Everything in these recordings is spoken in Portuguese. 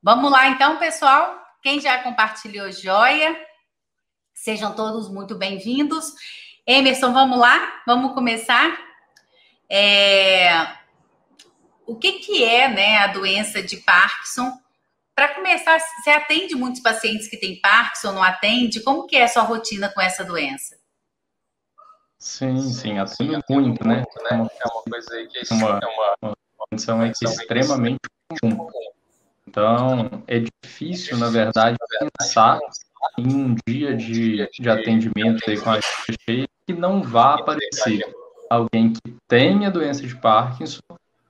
Vamos lá, então, pessoal. Quem já compartilhou, joia. Sejam todos muito bem-vindos. Emerson, vamos lá? Vamos começar? O que é, né, a doença de Parkinson? Para começar, você atende muitos pacientes que têm Parkinson, não atende? Como que é a sua rotina com essa doença? Sim, atendo muito, né? É uma coisa aí que uma condição aí que é extremamente comum. Então, é difícil, na verdade, pensar em um dia de atendimento aí com a agenda cheia que não vá aparecer alguém que tenha doença de Parkinson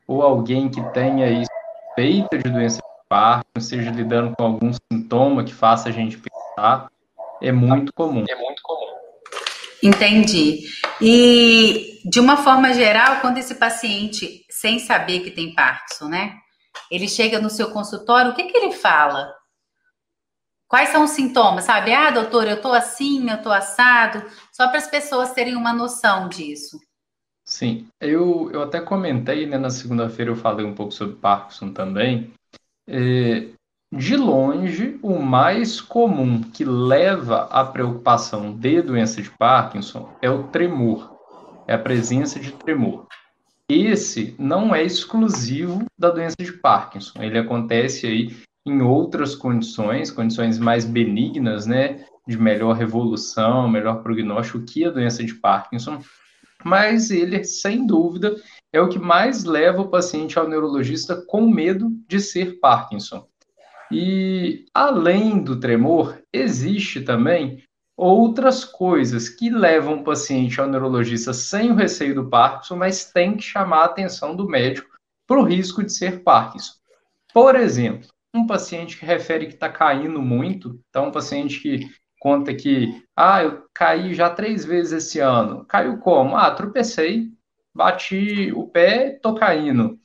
ou alguém que tenha aí suspeita de doença de Parkinson, esteja lidando com algum sintoma que faça a gente pensar. É muito comum. Entendi. E, de uma forma geral, quando esse paciente, sem saber que tem Parkinson, né? Ele chega no seu consultório, o que ele fala? Quais são os sintomas, sabe? Ah, doutor, eu tô assim, eu tô assado. Só para as pessoas terem uma noção disso. Sim, eu até comentei, né, na segunda-feira eu falei um pouco sobre Parkinson também. De longe, o mais comum que leva à preocupação de doença de Parkinson é o tremor, é a presença de tremor. Esse não é exclusivo da doença de Parkinson, ele acontece aí em outras condições mais benignas, né, de melhor evolução, melhor prognóstico que a doença de Parkinson, mas ele, sem dúvida, é o que mais leva o paciente ao neurologista com medo de ser Parkinson. E, além do tremor, existe também outras coisas que levam o paciente ao neurologista sem o receio do Parkinson, mas tem que chamar a atenção do médico para o risco de ser Parkinson. Por exemplo, um paciente que refere que está caindo muito, então um paciente que conta que, eu caí já 3 vezes esse ano. Caiu como? Tropecei, bati o pé, tô caindo.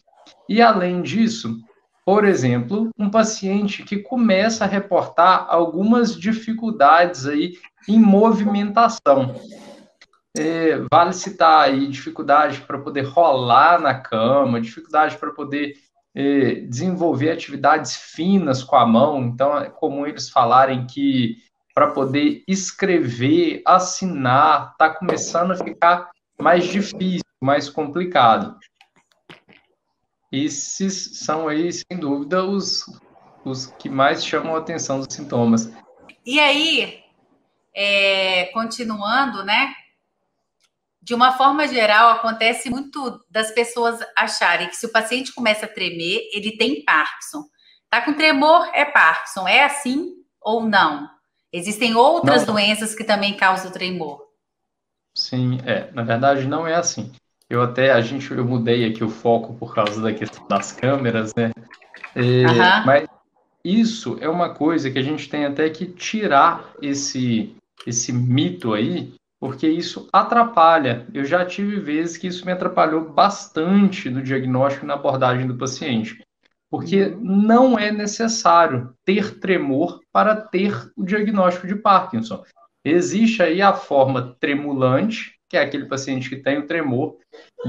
E além disso, por exemplo, um paciente que começa a reportar algumas dificuldades aí em movimentação. Vale citar aí dificuldade para poder rolar na cama, dificuldade para poder desenvolver atividades finas com a mão. Então, é comum eles falarem que para poder escrever, assinar, está começando a ficar mais difícil, mais complicado. Esses são aí, sem dúvida, os que mais chamam a atenção dos sintomas. E aí, continuando, né? De uma forma geral, acontece muito das pessoas acharem que se o paciente começa a tremer, ele tem Parkinson. Tá com tremor, é Parkinson. É assim ou não? Existem outras doenças que também causam tremor. Sim, na verdade não é assim. Eu mudei aqui o foco por causa da questão das câmeras, né? Mas isso é uma coisa que a gente tem até que tirar esse mito aí, porque isso atrapalha. Eu já tive vezes que isso me atrapalhou bastante no diagnóstico e na abordagem do paciente, porque não é necessário ter tremor para ter o diagnóstico de Parkinson. Existe aí a forma tremulante, que é aquele paciente que tem o tremor.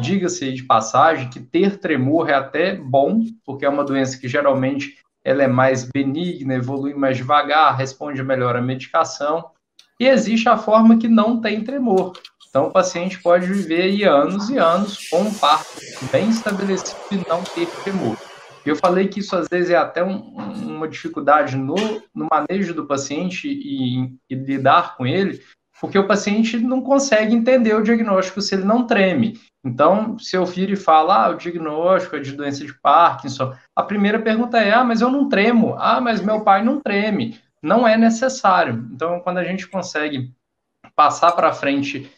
Diga-se de passagem que ter tremor é até bom, porque é uma doença que geralmente ela é mais benigna, evolui mais devagar, responde melhor à medicação. E existe a forma que não tem tremor. Então, o paciente pode viver aí anos e anos com um Parkinson bem estabelecido e não ter tremor. Eu falei que isso às vezes é até uma dificuldade no manejo do paciente e lidar com ele, porque o paciente não consegue entender o diagnóstico se ele não treme. Então, se eu viro e falo, o diagnóstico é de doença de Parkinson, a primeira pergunta é, mas eu não tremo. Mas meu pai não treme. Não é necessário. Então, quando a gente consegue passar para frente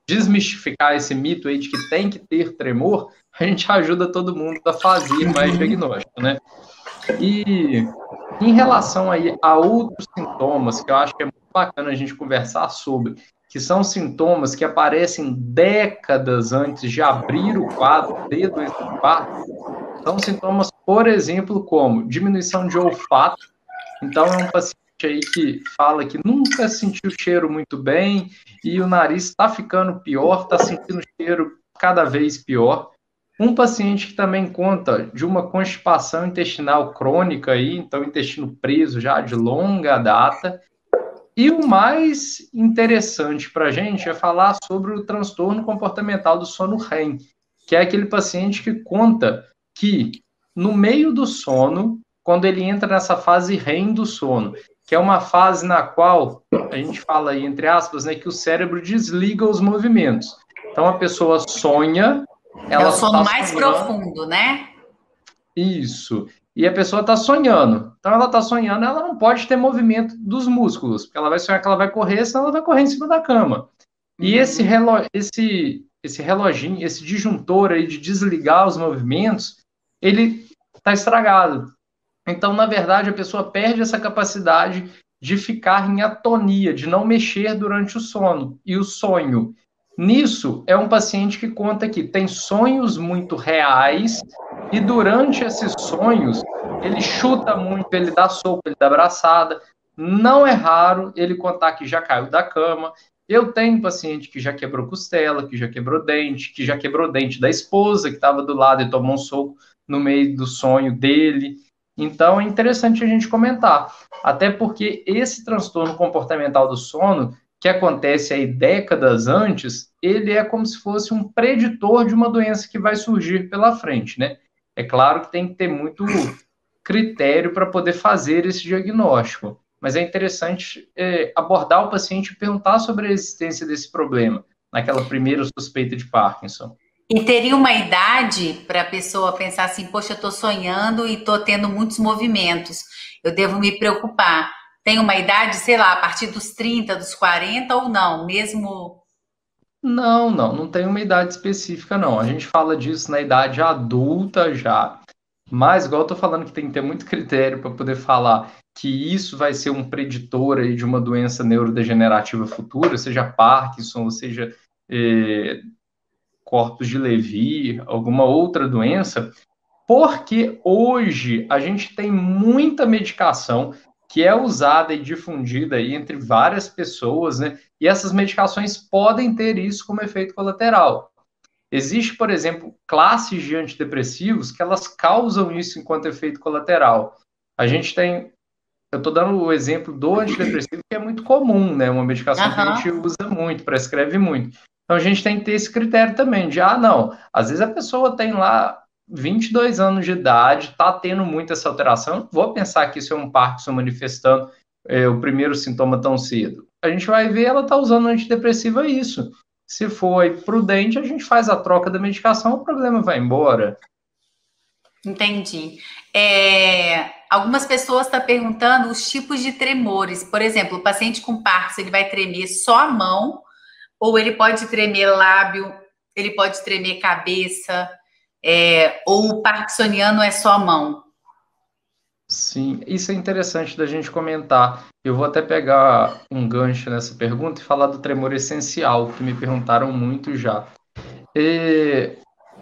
desmistificar esse mito aí de que tem que ter tremor, a gente ajuda todo mundo a fazer mais diagnóstico, né? E em relação aí a outros sintomas, que eu acho que é muito bacana a gente conversar sobre, que são sintomas que aparecem décadas antes de abrir o quadro de doença de Parkinson, são sintomas, por exemplo, como diminuição de olfato. Então, é um paciente aí que fala que nunca sentiu o cheiro muito bem e o nariz está ficando pior, está sentindo o cheiro cada vez pior. Um paciente que também conta de uma constipação intestinal crônica, aí, então intestino preso já de longa data. E o mais interessante para a gente é falar sobre o transtorno comportamental do sono REM, que é aquele paciente que conta que no meio do sono, quando ele entra nessa fase REM do sono, que é uma fase na qual a gente fala aí, entre aspas, né, que o cérebro desliga os movimentos. Então a pessoa sonha, É o ela sono está mais sonhando, profundo, né? isso. E a pessoa está sonhando. Então ela está sonhando, ela não pode ter movimento dos músculos, porque ela vai sonhar que ela vai correr, senão ela vai correr em cima da cama. E Uhum. esse reloginho, esse disjuntor aí de desligar os movimentos, ele está estragado. Então, na verdade, a pessoa perde essa capacidade de ficar em atonia, de não mexer durante o sono e o sonho. Nisso, é um paciente que conta que tem sonhos muito reais e durante esses sonhos ele chuta muito, ele dá soco, ele dá abraçada. Não é raro ele contar que já caiu da cama. Eu tenho paciente que já quebrou costela, que já quebrou dente, que já quebrou dente da esposa que estava do lado e tomou um soco no meio do sonho dele. Então é interessante a gente comentar, até porque esse transtorno comportamental do sono, que acontece aí décadas antes, ele é como se fosse um preditor de uma doença que vai surgir pela frente, né? É claro que tem que ter muito critério para poder fazer esse diagnóstico, mas é interessante abordar o paciente e perguntar sobre a existência desse problema, naquela primeira suspeita de Parkinson. E teria uma idade para a pessoa pensar assim, poxa, eu estou sonhando e estou tendo muitos movimentos, eu devo me preocupar. Tem uma idade, sei lá, a partir dos 30, dos 40 ou não, mesmo. Não, não, não tem uma idade específica, não. A gente fala disso na idade adulta já, mas igual eu tô falando que tem que ter muito critério para poder falar que isso vai ser um preditor aí de uma doença neurodegenerativa futura, seja Parkinson, ou seja eh, corpos de Levy, alguma outra doença, porque hoje a gente tem muita medicação que é usada e difundida aí entre várias pessoas, né? E essas medicações podem ter isso como efeito colateral. Existe, por exemplo, classes de antidepressivos que elas causam isso enquanto efeito colateral. A gente tem, eu estou dando o exemplo do antidepressivo, que é muito comum, né? Uma medicação que a gente Aham. usa muito, prescreve muito. Então a gente tem que ter esse critério também, de, não, às vezes a pessoa tem lá 22 anos de idade, está tendo muito essa alteração, não vou pensar que isso é um Parkinson manifestando o primeiro sintoma tão cedo. A gente vai ver, ela está usando antidepressivo, é isso. Se for prudente, a gente faz a troca da medicação, o problema vai embora. Entendi. Algumas pessoas estão perguntando os tipos de tremores. Por exemplo, o paciente com Parkinson, ele vai tremer só a mão, ou ele pode tremer lábio, ele pode tremer cabeça, ou o parkinsoniano é só a mão? Sim, isso é interessante da gente comentar. Eu vou até pegar um gancho nessa pergunta e falar do tremor essencial, que me perguntaram muito já.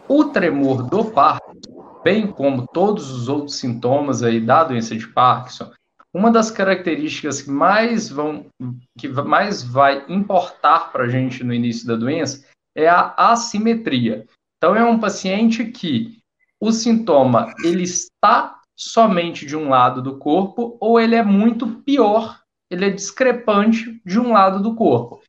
O tremor do Parkinson, bem como todos os outros sintomas aí da doença de Parkinson, uma das características que mais vai importar para a gente no início da doença é a assimetria. Então, é um paciente que o sintoma ele está somente de um lado do corpo ou ele é muito pior, ele é discrepante de um lado do corpo.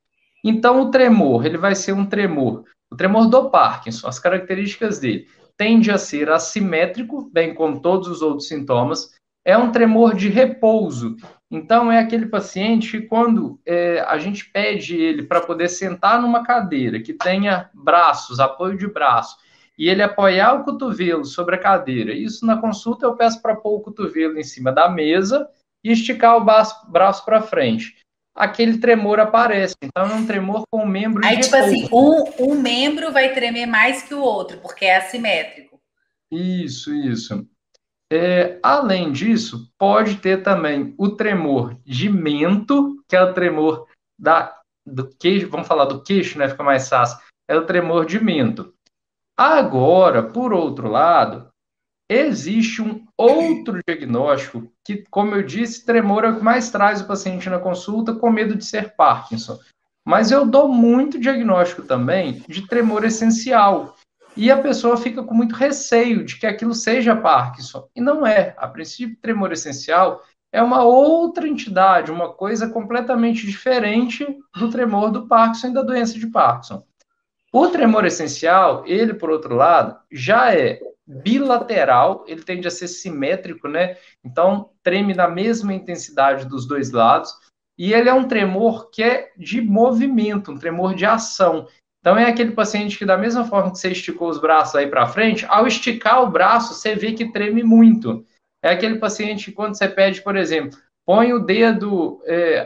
Então, o tremor, ele vai ser um tremor. O tremor do Parkinson, as características dele, tende a ser assimétrico, bem como todos os outros sintomas. É um tremor de repouso. Então, é aquele paciente que, quando a gente pede ele para poder sentar numa cadeira que tenha braços, apoio de braço, e ele apoiar o cotovelo sobre a cadeira. Isso na consulta eu peço para pôr o cotovelo em cima da mesa e esticar o braço para frente. Aquele tremor aparece. Então é um tremor com o membro em Aí, tipo assim, repouso. um membro vai tremer mais que o outro, porque é assimétrico. Isso, isso. Além disso, pode ter também o tremor de mento, que é o tremor do queixo, vamos falar do queixo, né? Fica mais fácil. É o tremor de mento. Agora, por outro lado, existe um outro diagnóstico que, como eu disse, tremor é o que mais traz o paciente na consulta com medo de ser Parkinson. Mas eu dou muito diagnóstico também de tremor essencial, e a pessoa fica com muito receio de que aquilo seja Parkinson. E não é. A princípio, tremor essencial é uma outra entidade, uma coisa completamente diferente do tremor do Parkinson e da doença de Parkinson. O tremor essencial, ele, por outro lado, já é bilateral, ele tende a ser simétrico, né? Então, treme na mesma intensidade dos dois lados, e ele é um tremor que é de movimento, um tremor de ação. Então, é aquele paciente que, da mesma forma que você esticou os braços aí para frente, ao esticar o braço, você vê que treme muito. É aquele paciente que, quando você pede, por exemplo, põe o dedo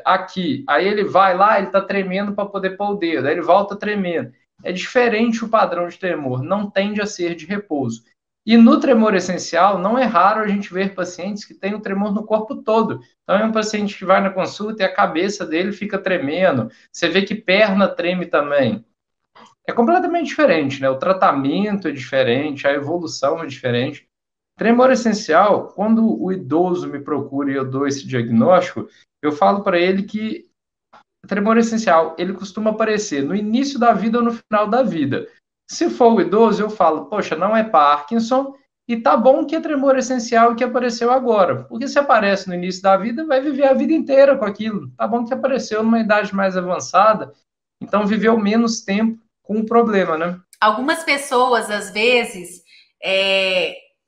aqui, aí ele vai lá, ele está tremendo para poder pôr o dedo, aí ele volta tremendo. É diferente o padrão de tremor, não tende a ser de repouso. E no tremor essencial, não é raro a gente ver pacientes que têm o tremor no corpo todo. Então, é um paciente que vai na consulta e a cabeça dele fica tremendo. Você vê que perna treme também. É completamente diferente, né? O tratamento é diferente, a evolução é diferente. Tremor essencial, quando o idoso me procura e eu dou esse diagnóstico, eu falo para ele que tremor essencial, ele costuma aparecer no início da vida ou no final da vida. Se for o idoso, eu falo, poxa, não é Parkinson, e tá bom que é tremor essencial e que apareceu agora. Porque se aparece no início da vida, vai viver a vida inteira com aquilo. Tá bom que apareceu numa idade mais avançada, então viveu menos tempo com o problema, né? Algumas pessoas, às vezes,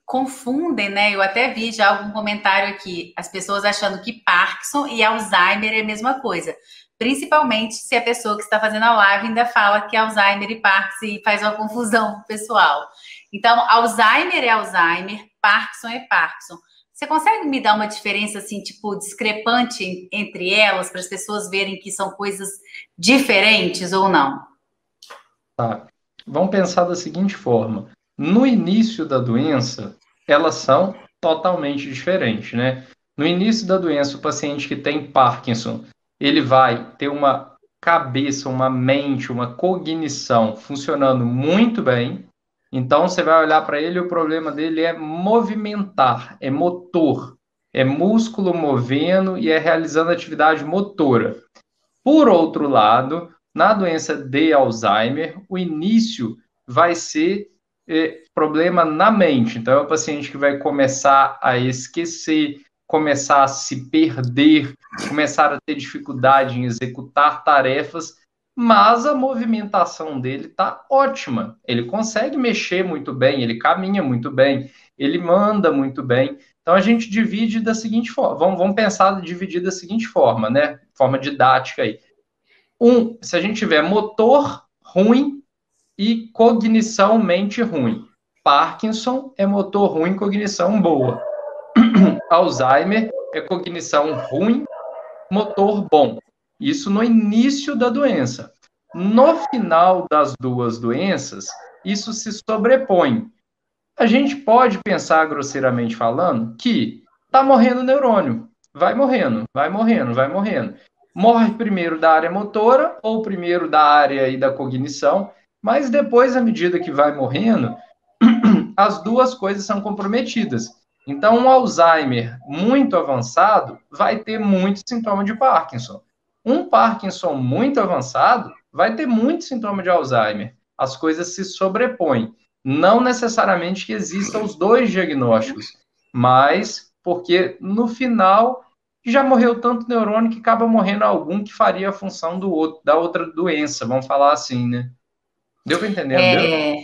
confundem, né? Eu até vi já algum comentário aqui, as pessoas achando que Parkinson e Alzheimer é a mesma coisa. Principalmente se a pessoa que está fazendo a live ainda fala que é Alzheimer e Parkinson e faz uma confusão pessoal. Então, Alzheimer é Alzheimer, Parkinson é Parkinson. Você consegue me dar uma diferença, assim, tipo, discrepante entre elas, para as pessoas verem que são coisas diferentes ou não? Tá. Vamos pensar da seguinte forma: no início da doença, elas são totalmente diferentes, né? No início da doença, o paciente que tem Parkinson, ele vai ter uma cabeça, uma mente, uma cognição funcionando muito bem. Então, você vai olhar para ele e o problema dele é movimentar, é motor, é músculo movendo e é realizando atividade motora. Por outro lado, na doença de Alzheimer, o início vai ser problema na mente. Então, é o paciente que vai começar a esquecer, começar a se perder, começar a ter dificuldade em executar tarefas, mas a movimentação dele está ótima. Ele consegue mexer muito bem, ele caminha muito bem, ele manda muito bem. Então, a gente divide da seguinte forma. Vamos pensar dividir da seguinte forma, né? Forma didática aí. Se a gente tiver motor ruim e cognição mente ruim. Parkinson é motor ruim, cognição boa. Alzheimer é cognição ruim, motor bom. Isso no início da doença. No final das duas doenças, isso se sobrepõe. A gente pode pensar, grosseiramente falando, que está morrendo o neurônio. Vai morrendo, vai morrendo, vai morrendo. Morre primeiro da área motora ou primeiro da área e da cognição, mas depois, à medida que vai morrendo, as duas coisas são comprometidas. Então, um Alzheimer muito avançado vai ter muito sintoma de Parkinson. Um Parkinson muito avançado vai ter muito sintoma de Alzheimer. As coisas se sobrepõem. Não necessariamente que existam os dois diagnósticos, mas porque no final já morreu tanto neurônio que acaba morrendo algum que faria a função da outra doença, vamos falar assim, né? Deu para entender, não deu?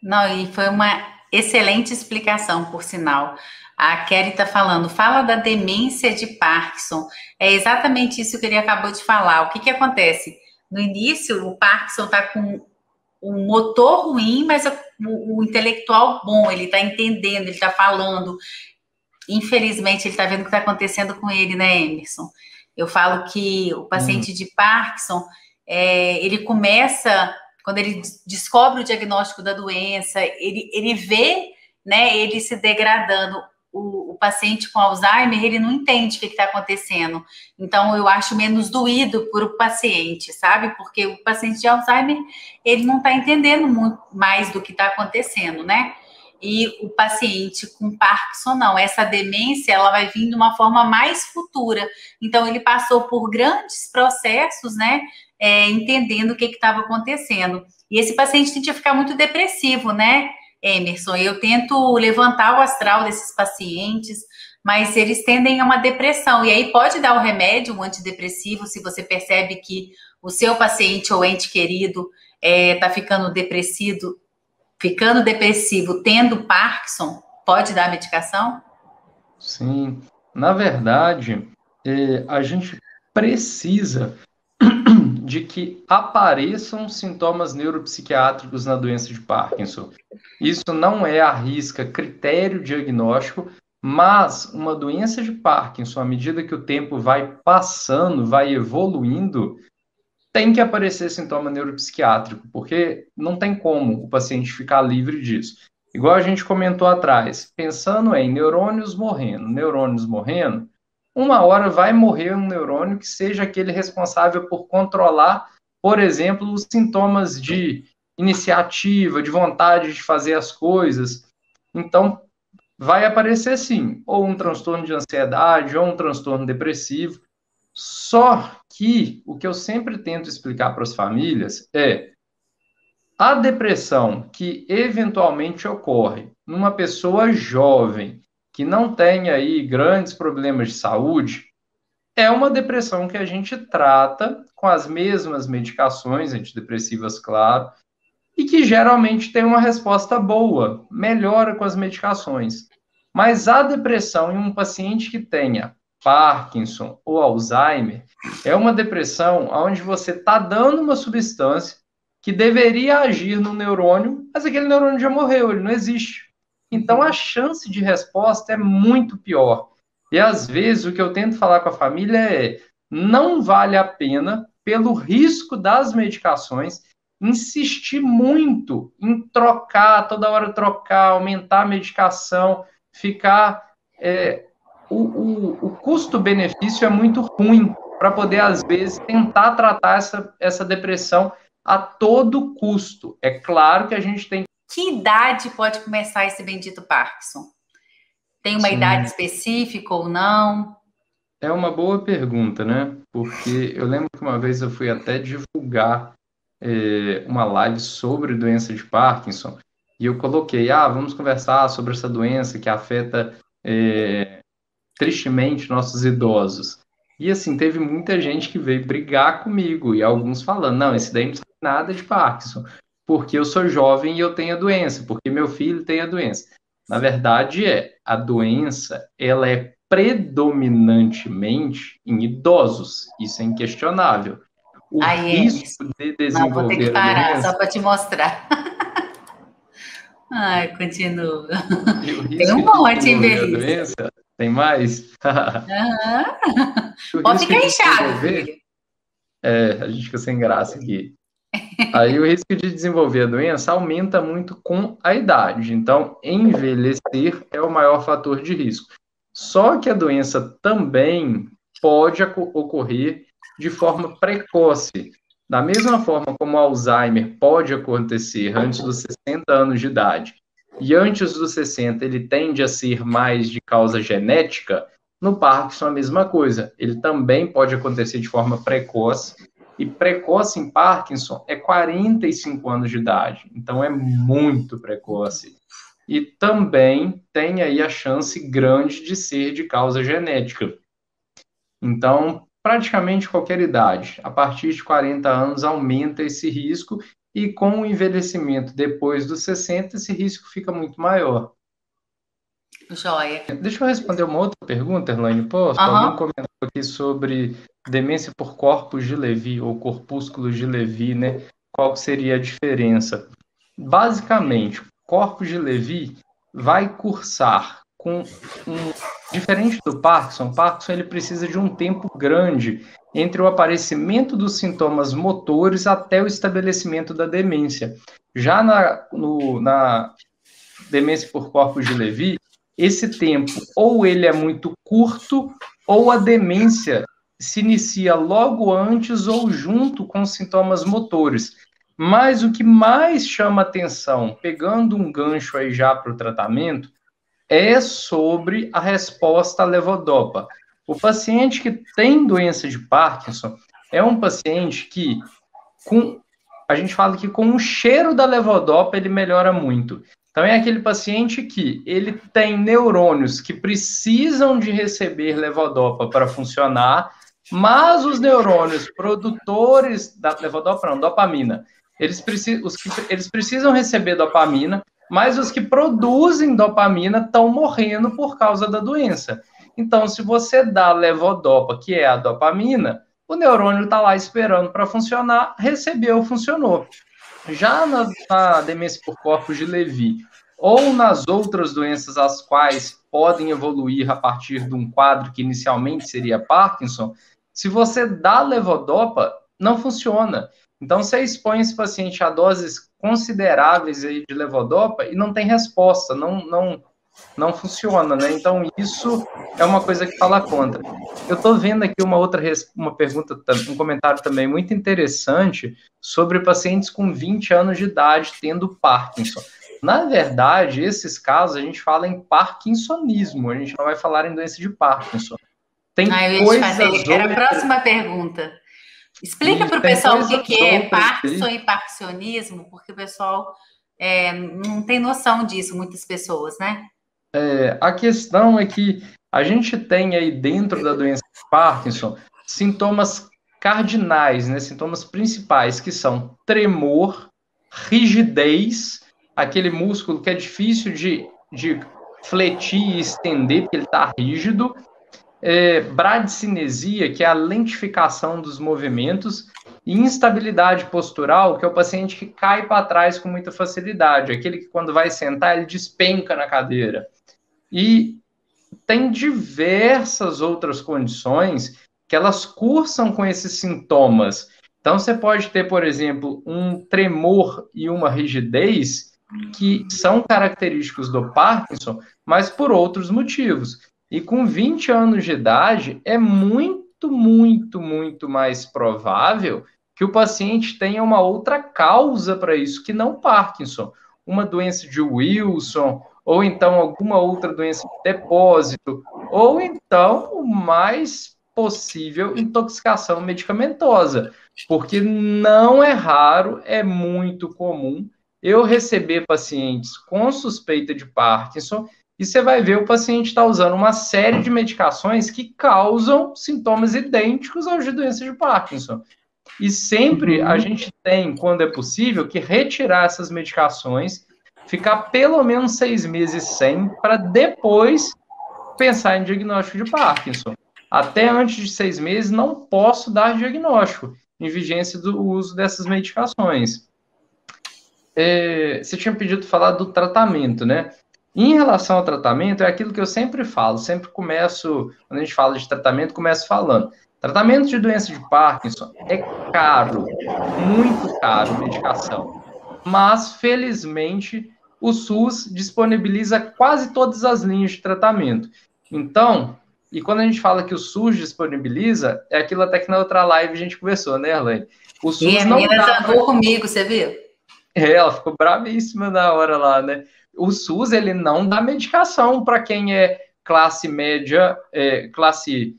Não, e foi uma excelente explicação, por sinal. A Kelly está falando, fala da demência de Parkinson. É exatamente isso que ele acabou de falar. O que que acontece? No início, o Parkinson está com um motor ruim, mas o intelectual bom, ele está entendendo, ele está falando. Infelizmente, ele está vendo o que está acontecendo com ele, né, Emerson? Eu falo que o paciente de Parkinson, ele começa, quando ele descobre o diagnóstico da doença, ele vê, né, ele se degradando. O paciente com Alzheimer, ele não entende o que está acontecendo. Então, eu acho menos doído para o paciente, sabe? Porque o paciente de Alzheimer, ele não está entendendo muito mais do que está acontecendo, né? E o paciente com Parkinson, não. Essa demência, ela vai vir de uma forma mais futura. Então, ele passou por grandes processos, né? Entendendo o que estava acontecendo. E esse paciente tende a ficar muito depressivo, né, Emerson? Eu tento levantar o astral desses pacientes, mas eles tendem a uma depressão. E aí pode dar o remédio, um antidepressivo, se você percebe que o seu paciente ou ente querido está ficando depressivo, tendo Parkinson, pode dar medicação? Sim, na verdade, a gente precisa de que apareçam sintomas neuropsiquiátricos na doença de Parkinson. Isso não é à risca critério diagnóstico, mas uma doença de Parkinson, à medida que o tempo vai passando, vai evoluindo, tem que aparecer sintoma neuropsiquiátrico, porque não tem como o paciente ficar livre disso. Igual a gente comentou atrás, pensando em neurônios morrendo, uma hora vai morrer um neurônio que seja aquele responsável por controlar, por exemplo, os sintomas de iniciativa, de vontade de fazer as coisas. Então, vai aparecer sim, ou um transtorno de ansiedade, ou um transtorno depressivo. Só que o que eu sempre tento explicar para as famílias é a depressão que eventualmente ocorre numa pessoa jovem que não tem aí grandes problemas de saúde é uma depressão que a gente trata com as mesmas medicações antidepressivas, claro, e que geralmente tem uma resposta boa, melhora com as medicações. Mas a depressão em um paciente que tenha Parkinson ou Alzheimer é uma depressão onde você está dando uma substância que deveria agir no neurônio, mas aquele neurônio já morreu, ele não existe. Então a chance de resposta é muito pior. E às vezes o que eu tento falar com a família é: não vale a pena, pelo risco das medicações, insistir muito em trocar, toda hora trocar, aumentar a medicação, ficar. O custo-benefício é muito ruim para poder, às vezes, tentar tratar essa depressão a todo custo. É claro que a gente tem. Que idade pode começar esse bendito Parkinson? Tem uma Sim. idade específica ou não? É uma boa pergunta, né? Porque eu lembro que uma vez eu fui até divulgar uma live sobre doença de Parkinson e eu coloquei, vamos conversar sobre essa doença que afeta tristemente nossos idosos. E assim, teve muita gente que veio brigar comigo e alguns falando, não, esse daí não sabe nada de Parkinson, porque eu sou jovem e eu tenho a doença, porque meu filho tem a doença. Na verdade, a doença, ela é predominantemente em idosos, isso é inquestionável. O risco de desenvolver não, vou ter que parar, doença, só para te mostrar. Ai, continua. Tem um monte em velhice. Tem mais? Pode ficar inchado, filho. A gente fica sem graça aqui. Aí o risco de desenvolver a doença aumenta muito com a idade. Então, envelhecer é o maior fator de risco. Só que a doença também pode ocorrer de forma precoce. Da mesma forma como o Alzheimer pode acontecer antes dos 60 anos de idade, e antes dos 60 ele tende a ser mais de causa genética, no Parkinson a mesma coisa. Ele também pode acontecer de forma precoce, e precoce em Parkinson é 45 anos de idade, então é muito precoce. E também tem aí a chance grande de ser de causa genética. Então, praticamente qualquer idade, a partir de 40 anos, aumenta esse risco, e com o envelhecimento depois dos 60, esse risco fica muito maior. Joia. Deixa eu responder uma outra pergunta, Erlaine, posso? Alguém comentou aqui sobre demência por corpos de Levy, ou corpúsculos de Levy, né? Qual seria a diferença? Basicamente, corpos de Levy vai cursar com diferente do Parkinson. Parkinson ele precisa de um tempo grande entre o aparecimento dos sintomas motores até o estabelecimento da demência. Já na demência por corpos de Levy, esse tempo ou ele é muito curto, ou a demência se inicia logo antes ou junto com os sintomas motores. Mas o que mais chama atenção, pegando um gancho aí já para o tratamento, é sobre a resposta à levodopa. O paciente que tem doença de Parkinson é um paciente que, com a gente fala que com o cheiro da levodopa ele melhora muito. Então é aquele paciente que ele tem neurônios que precisam de receber levodopa para funcionar, mas os neurônios produtores da levodopa, não, dopamina, eles precisam receber dopamina, mas os que produzem dopamina estão morrendo por causa da doença. Então, se você dá levodopa, que é a dopamina, o neurônio está lá esperando para funcionar, recebeu, funcionou. Já na demência por corpos de Levy ou nas outras doenças as quais podem evoluir a partir de um quadro que inicialmente seria Parkinson, se você dá levodopa, não funciona. Então, você expõe esse paciente a doses consideráveis aí de levodopa e não tem resposta, não funciona, né? Então, isso é uma coisa que fala contra. Eu estou vendo aqui uma pergunta, um comentário também muito interessante sobre pacientes com 20 anos de idade tendo Parkinson. Na verdade, esses casos a gente fala em parkinsonismo, a gente não vai falar em doença de Parkinson. Tem coisas outras... Era a próxima pergunta. Explica para o pessoal o que é Parkinson e parkinsonismo, porque o pessoal não tem noção disso, muitas pessoas, né? A questão é que a gente tem aí dentro da doença de Parkinson sintomas cardinais, né, sintomas principais, que são tremor, rigidez, aquele músculo que é difícil de fletir e estender, porque ele está rígido, bradicinesia, que é a lentificação dos movimentos, e instabilidade postural, que é o paciente que cai para trás com muita facilidade, aquele que quando vai sentar, ele despenca na cadeira. E tem diversas outras condições que elas cursam com esses sintomas. Então, você pode ter, por exemplo, um tremor e uma rigidez que são característicos do Parkinson, mas por outros motivos. E com 20 anos de idade, é muito, muito, muito mais provável que o paciente tenha uma outra causa para isso, que não Parkinson. Uma doença de Wilson, ou então alguma outra doença de depósito, ou então, o mais possível, intoxicação medicamentosa. Porque não é raro, é muito comum eu receber pacientes com suspeita de Parkinson e você vai ver o paciente está usando uma série de medicações que causam sintomas idênticos aos de doença de Parkinson. E sempre a gente tem, quando é possível, que retirar essas medicações, ficar pelo menos 6 meses sem, para depois pensar em diagnóstico de Parkinson. Até antes de 6 meses, não posso dar diagnóstico em vigência do uso dessas medicações. Você tinha pedido falar do tratamento, né? Em relação ao tratamento, é aquilo que eu sempre falo, sempre começo, quando a gente fala de tratamento, começo falando. Tratamento de doença de Parkinson é caro, muito caro, medicação. Mas, felizmente, o SUS disponibiliza quase todas as linhas de tratamento. Então, e quando a gente fala que o SUS disponibiliza, é aquilo até que na outra live a gente conversou, né, Arlene? O SUS e a menina zangou comigo, você viu? Ela ficou bravíssima na hora lá, né? O SUS, ele não dá medicação para quem é classe média, classe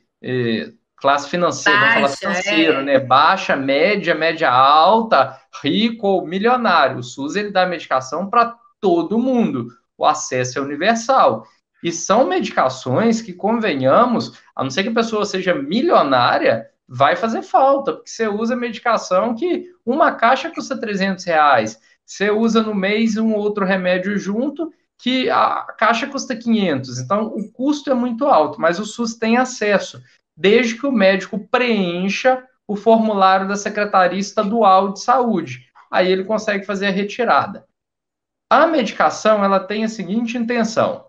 financeira, vamos falar financeiro, né? Baixa, média alta, rico ou milionário. O SUS, ele dá medicação para todo mundo. O acesso é universal. E são medicações que, convenhamos, a não ser que a pessoa seja milionária, vai fazer falta, porque você usa medicação que uma caixa custa R$300. Você usa no mês um outro remédio junto, que a caixa custa 500. Então, o custo é muito alto, mas o SUS tem acesso, desde que o médico preencha o formulário da Secretaria Estadual de Saúde. Aí ele consegue fazer a retirada. A medicação, ela tem a seguinte intenção.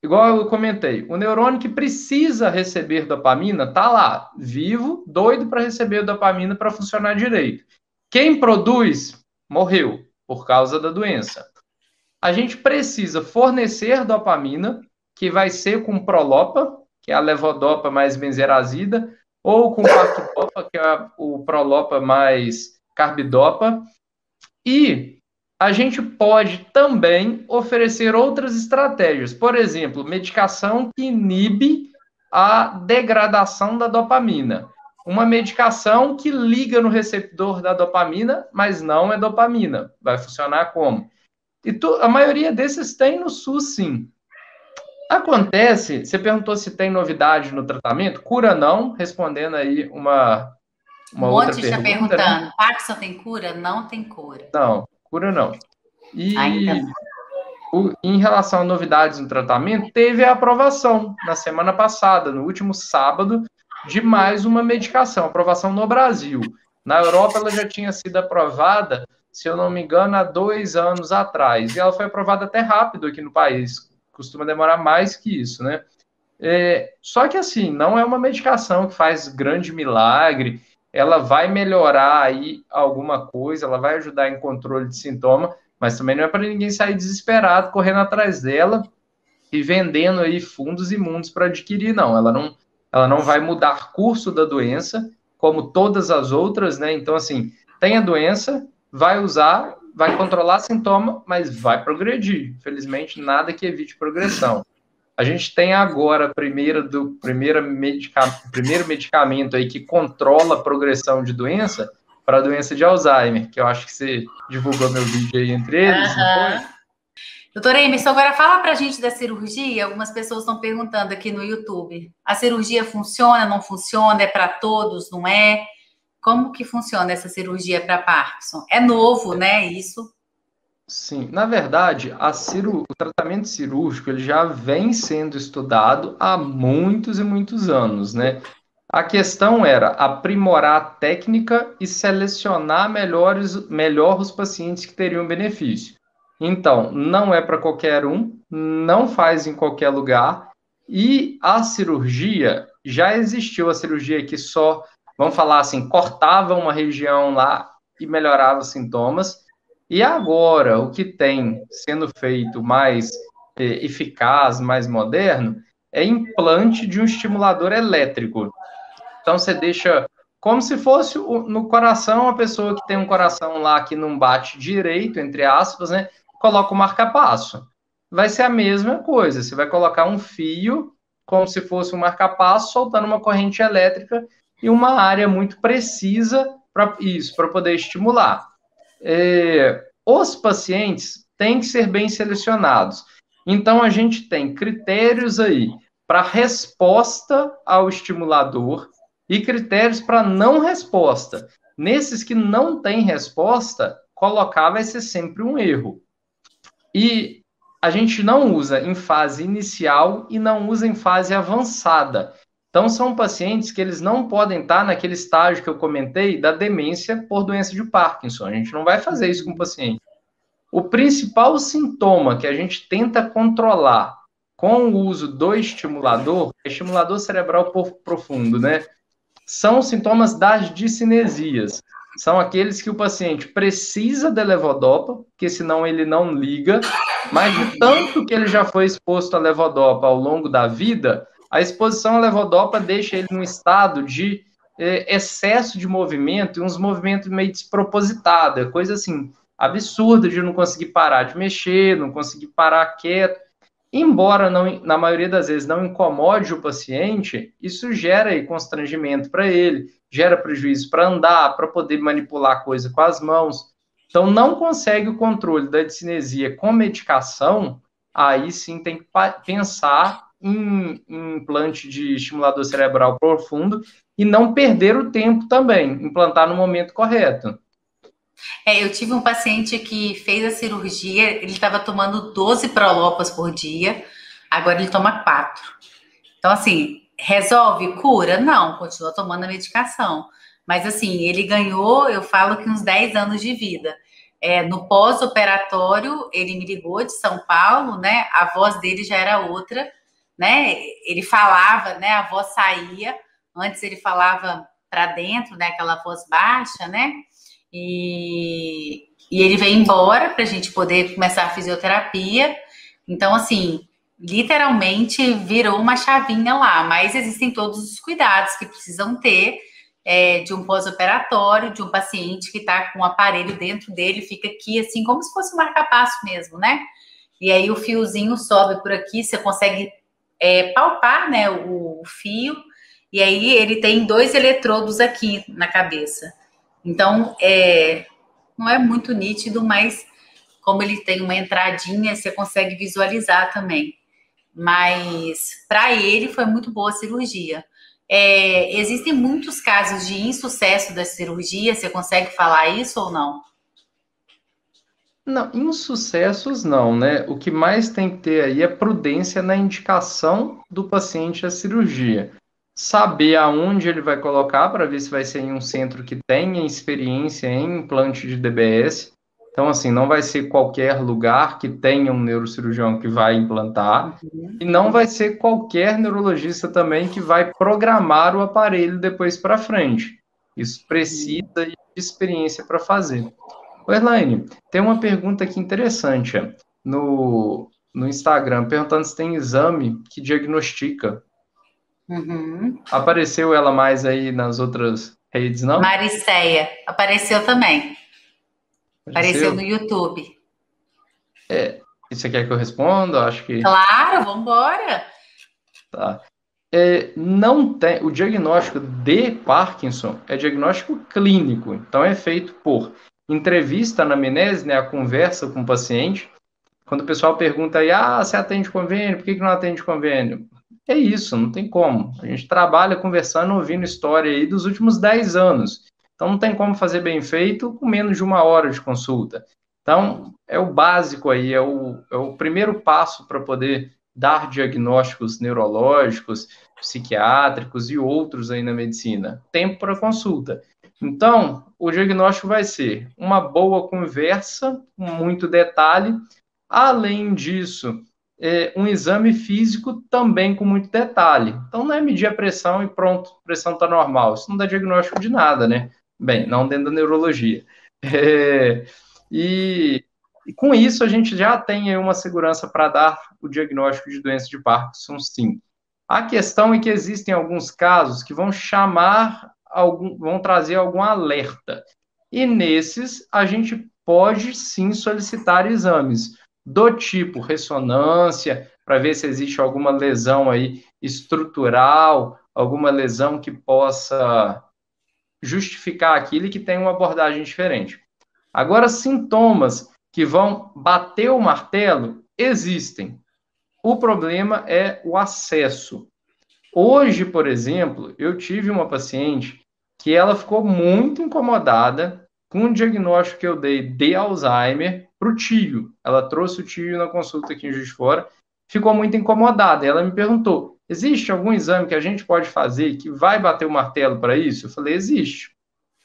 Igual eu comentei, o neurônio que precisa receber dopamina está lá, vivo, doido para receber dopamina para funcionar direito. Quem produz, morreu por causa da doença. A gente precisa fornecer dopamina, que vai ser com Prolopa, que é a levodopa mais benzerazida, ou com carbidopa, que é o Prolopa mais carbidopa. E a gente pode também oferecer outras estratégias. Por exemplo, medicação que inibe a degradação da dopamina. uma medicação que liga no receptor da dopamina, mas não é dopamina. Vai funcionar como? E a maioria desses tem no SUS, sim. Acontece, você perguntou se tem novidade no tratamento? Cura não, respondendo aí Um uma outra monte está pergunta, né? perguntando, Parkinson tem cura? Não tem cura. Não, cura não. Ainda E não. em relação a novidades no tratamento, teve a aprovação na semana passada, no último sábado, de mais uma medicação, aprovação no Brasil. Na Europa, ela já tinha sido aprovada, se eu não me engano, há 2 anos atrás. E ela foi aprovada até rápido aqui no país. Costuma demorar mais que isso, né? Só que, assim, não é uma medicação que faz grande milagre. Ela vai melhorar aí alguma coisa, ela vai ajudar em controle de sintoma, mas também não é para ninguém sair desesperado correndo atrás dela e vendendo aí fundos imundos para adquirir, não. Ela não vai mudar curso da doença, como todas as outras, né? Então, assim, tem a doença, vai usar, vai controlar sintoma, mas vai progredir. Felizmente, nada que evite progressão. A gente tem agora primeiro medicamento aí que controla a progressão de doença para a doença de Alzheimer, que eu acho que você divulgou meu vídeo aí entre eles, não foi? Doutora Emerson, agora fala pra gente da cirurgia. Algumas pessoas estão perguntando aqui no YouTube. A cirurgia funciona, não funciona? É para todos, não é? Como que funciona essa cirurgia para Parkinson? É novo, né, isso? Sim, na verdade, o tratamento cirúrgico ele já vem sendo estudado há muitos e muitos anos, né? A questão era aprimorar a técnica e selecionar melhor os pacientes que teriam benefício. Então, não é para qualquer um, não faz em qualquer lugar, e a cirurgia, já existiu a cirurgia que só, vamos falar assim, cortava uma região lá e melhorava os sintomas, e agora, o que tem sendo feito mais eficaz, mais moderno, é implante de um estimulador elétrico. Então você deixa como se fosse no coração, a pessoa que tem um coração lá que não bate direito, entre aspas, né? Coloca o marca-passo. Vai ser a mesma coisa. Você vai colocar um fio, como se fosse um marca-passo, soltando uma corrente elétrica e uma área muito precisa para isso, para poder estimular. Os pacientes têm que ser bem selecionados. Então, a gente tem critérios aí para resposta ao estimulador e critérios para não resposta. Nesses que não tem resposta, colocar vai ser sempre um erro. E a gente não usa em fase inicial e não usa em fase avançada. Então, são pacientes que eles não podem estar naquele estágio que eu comentei da demência por doença de Parkinson. A gente não vai fazer isso com o paciente. O principal sintoma que a gente tenta controlar com o uso do estimulador cerebral profundo, né? São os sintomas das discinesias. São aqueles que o paciente precisa da levodopa, porque senão ele não liga, mas de tanto que ele já foi exposto à levodopa ao longo da vida, a exposição à levodopa deixa ele num estado de excesso de movimento e uns movimentos meio despropositados, coisa assim, absurda de não conseguir parar de mexer, não conseguir parar quieto. Embora não, na maioria das vezes não incomode o paciente, isso gera aí constrangimento para ele, gera prejuízo para andar, para poder manipular a coisa com as mãos. Então, não consegue o controle da discinesia com medicação, aí sim tem que pensar em implante de estimulador cerebral profundo e não perder o tempo também, implantar no momento correto. Eu tive um paciente que fez a cirurgia, ele estava tomando 12 Prolopas por dia, agora ele toma 4. Então, assim, resolve? Cura? Não, continua tomando a medicação. Mas, assim, ele ganhou, eu falo que uns 10 anos de vida. No pós-operatório, ele me ligou de São Paulo, né? A voz dele já era outra, né? Ele falava, né? A voz saía. Antes ele falava para dentro, né? Aquela voz baixa, né? E ele veio embora para a gente poder começar a fisioterapia. Então, assim, literalmente virou uma chavinha lá, mas existem todos os cuidados que precisam ter de um pós-operatório, de um paciente que está com um aparelho dentro dele, fica aqui assim, como se fosse um marca-passo mesmo, né? E aí o fiozinho sobe por aqui, você consegue palpar, né, o fio, E aí ele tem 2 eletrodos aqui na cabeça. Então, não é muito nítido, mas como ele tem uma entradinha, você consegue visualizar também. Mas para ele foi muito boa a cirurgia. Existem muitos casos de insucesso da cirurgia, você consegue falar isso ou não? Não, insucessos não, né? O que mais tem que ter aí é prudência na indicação do paciente à cirurgia. Saber aonde ele vai colocar para ver se vai ser em um centro que tenha experiência em implante de DBS. Então, assim, não vai ser qualquer lugar que tenha um neurocirurgião que vai implantar. E não vai ser qualquer neurologista também que vai programar o aparelho depois para frente. Isso precisa de experiência para fazer. Ô, Elaine, tem uma pergunta aqui interessante no Instagram, perguntando se tem exame que diagnostica. Uhum. Apareceu ela mais aí nas outras redes, não? Mariceia, apareceu também. Apareceu no Apareceu? YouTube. E você quer que eu responda? Acho que Claro, vamos embora. tá. Não tem, o diagnóstico de Parkinson é diagnóstico clínico, então é feito por entrevista, anamnese, né, a conversa com o paciente. Quando o pessoal pergunta aí, você atende convênio? Por que não atende convênio? É isso, não tem como. A gente trabalha conversando, ouvindo história aí dos últimos 10 anos. Então não tem como fazer bem feito com menos de 1 hora de consulta. Então, é o básico aí, é o primeiro passo para poder dar diagnósticos neurológicos, psiquiátricos e outros aí na medicina. Tempo para consulta. Então, o diagnóstico vai ser uma boa conversa, com muito detalhe. Além disso, um exame físico também com muito detalhe. Então, não é medir a pressão e pronto, a pressão está normal. Isso não dá diagnóstico de nada, né? Bem, não dentro da neurologia. É, e com isso, a gente já tem aí uma segurança para dar o diagnóstico de doença de Parkinson, sim. A questão é que existem alguns casos que vão vão trazer algum alerta. E nesses, a gente pode sim solicitar exames do tipo ressonância, para ver se existe alguma lesão aí estrutural, alguma lesão que possa justificar aquilo e que tenha uma abordagem diferente. Agora, sintomas que vão bater o martelo existem. O problema é o acesso. Hoje, por exemplo, eu tive uma paciente que ela ficou muito incomodada com o diagnóstico que eu dei de Alzheimer para o tio. Ela trouxe o tio na consulta aqui em Juiz de Fora, ficou muito incomodada. Ela me perguntou: existe algum exame que a gente pode fazer que vai bater o martelo para isso? Eu falei: existe.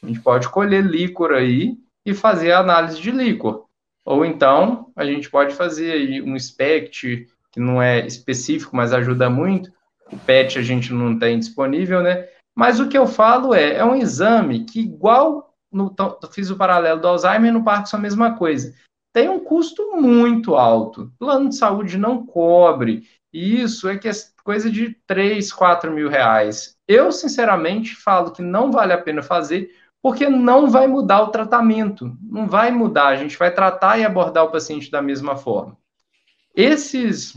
A gente pode colher líquor aí e fazer a análise de líquor. Ou então, a gente pode fazer aí um SPECT, que não é específico, mas ajuda muito. O PET a gente não tem disponível, né? Mas o que eu falo é um exame que, igual fiz o paralelo do Alzheimer, no Parkinson a mesma coisa. Tem um custo muito alto. O plano de saúde não cobre. E isso é coisa de 3, 4 mil reais. Eu, sinceramente, falo que não vale a pena fazer, porque não vai mudar o tratamento. Não vai mudar. A gente vai tratar e abordar o paciente da mesma forma. Esses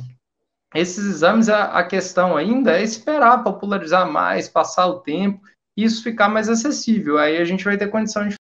exames, a questão ainda é esperar popularizar mais, passar o tempo, e isso ficar mais acessível. Aí a gente vai ter condição de